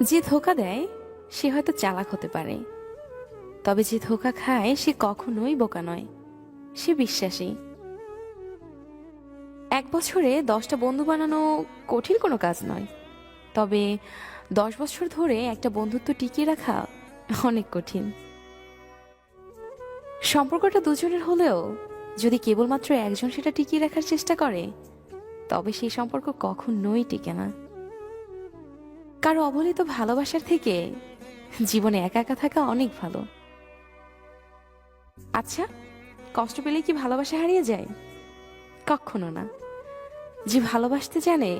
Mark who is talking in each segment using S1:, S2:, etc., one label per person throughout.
S1: যে ধোঁকা দেয় সে হয়তো চালাক হতে পারে, তবে যে ধোঁকা খায় সে কখনোই বোকা নয়, সে বিশ্বাসী। 1 বছরে 10টা বন্ধু বানানো কঠিন কোনো কাজ নয়, তবে 10 বছর ধরে একটা বন্ধুত্ব টিকিয়ে রাখা অনেক কঠিন। সম্পর্কটা দুজনের হলেও যদি কেবলমাত্র একজন সেটা টিকিয়ে রাখার চেষ্টা করে, তবে সেই সম্পর্ক কখনোই টিকে না। কারো অবহেলিত ভালোবাসার থেকে জীবনে একা একা থাকা অনেক ভালো। আচ্ছা, কষ্ট পেলে কি ভালোবাসা হারিয়ে যায়? কখনো না। যে ভালোবাসতে জানে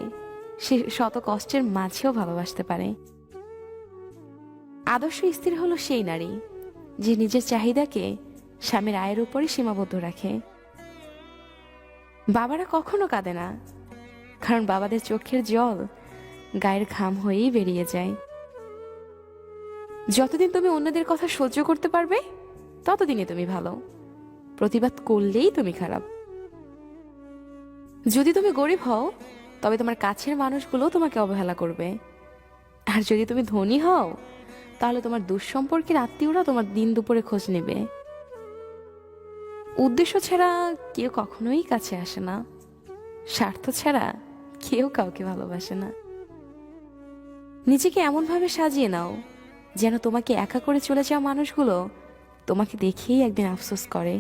S1: সে শত কষ্টের মাঝেও ভালোবাসতে পারে। আদর্শ স্ত্রী হলো সেই নারী যে নিজের চাহিদাকে স্বামীর আয়ের উপরে সীমাবদ্ধ রাখে। বাবারা কখনো কাঁদে না, কারণ বাবাদের চোখের জল গায়ের ঘাম হয়েই বেরিয়ে যায়। যতদিন তুমি অন্যদের কথা সহ্য করতে পারবে ততদিনই তুমি ভালো, প্রতিবাদ করলেই তুমি খারাপ। যদি তুমি গরিব হও তবে তোমার কাছের মানুষগুলো তোমাকে অবহেলা করবে, আর যদি তুমি ধনী হও তাহলে তোমার দুঃসম্পর্কের আত্মীয়রা তোমার দিন দুপুরে খোঁজ নেবে। উদ্দেশ্য ছাড়া কেউ কখনোই কাছে আসে না, স্বার্থ ছাড়া কেউ কাউকে ভালোবাসে না। নিজেকে এমনভাবে সাজিয়ে নাও যেন তোমাকে একা করে চলে যাওয়া মানুষগুলো তোমাকে দেখেই একদিন আফসোস করে।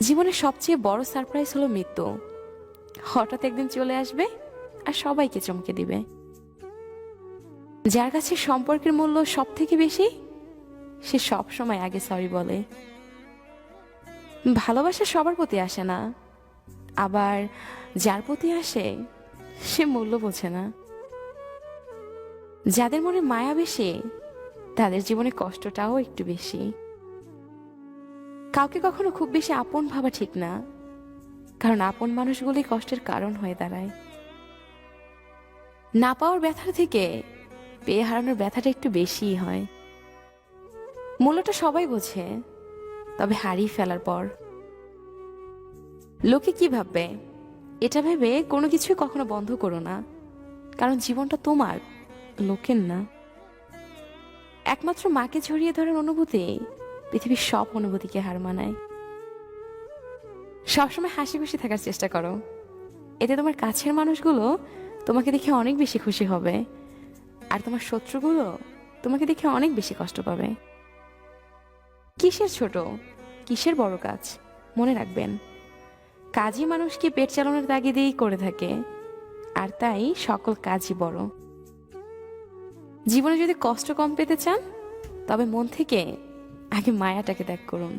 S1: জীবনের সবচেয়ে বড় সারপ্রাইজ হলো মৃত্যু। হঠাৎ একদিন চলে আসবে আর সবাইকে চমকে দিবে। যার কাছে সম্পর্কের মূল্য সব থেকে বেশি, সে সব সময় আগে সরি বলে। ভালোবাসা সবার প্রতি আসে না, আবার যার প্রতি আসে সে মূল্য বোঝে না। যাদের মনে মায়া বেশি তাদের জীবনে কষ্টটাও একটু বেশি। কাউকে কখনো খুব বেশি আপন ভাবা ঠিক না, কারণ আপন মানুষগুলি কষ্টের কারণ হয়ে দাঁড়ায়। না পাওয়ার ব্যথা থেকে পেয়ে হারানোর ব্যথাটা একটু বেশিই হয়। মূল্যটা সবাই বোঝে, তবে হারিয়ে ফেলার পর। লোকে কি ভাববে এটা ভেবে কোনো কিছুই কখনো বন্ধ করো না, কারণ জীবনটা তোমার, লোকের না। একমাত্র মাকে জড়িয়ে ধরার অনুভূতি পৃথিবীর সব অনুভূতিকে হার মানায়। সবসময় হাসি খুশি থাকার চেষ্টা করো, এতে তোমার কাছের মানুষগুলো তোমাকে দেখে অনেক বেশি খুশি হবে, আর তোমার শত্রুগুলো তোমাকে দেখে অনেক বেশি কষ্ট পাবে। কিসের ছোট কিসের বড় কাজ মনে রাখবেন, কাজই মানুষকে পেট চালানোর তাগিদেই করে থাকে, আর তাই সকল কাজই বড়। জীবনে যদি কষ্ট কম পেতে চান তবে মন থেকে আগে মায়াটাকে ত্যাগ করুন।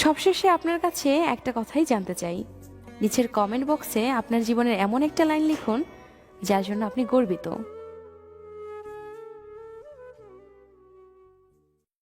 S1: সবশেষে আপনার কাছে একটা কথাই জানতে চাই, নিচের কমেন্ট বক্সে আপনার জীবনের এমন একটা লাইন লিখুন যার জন্য আপনি গর্বিত।